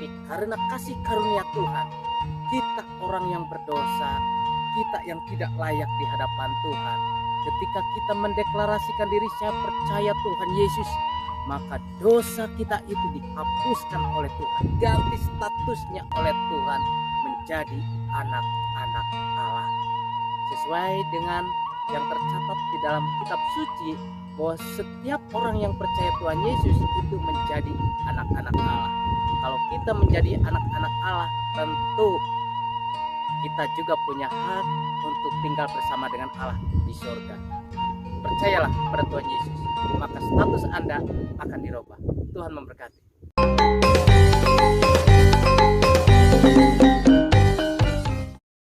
Tapi karena kasih karunia Tuhan, kita orang yang berdosa, kita yang tidak layak di hadapan Tuhan, ketika kita mendeklarasikan diri saya percaya Tuhan Yesus, maka dosa kita itu dihapuskan oleh Tuhan, ganti statusnya oleh Tuhan menjadi anak-anak Allah. Sesuai dengan yang tercatat di dalam kitab suci, bahwa setiap orang yang percaya Tuhan Yesus itu menjadi anak-anak Allah. Kalau kita menjadi anak-anak Allah, tentu kita juga punya hak untuk tinggal bersama dengan Allah di surga. Percayalah pada Tuhan Yesus, maka status Anda akan dirubah. Tuhan memberkati.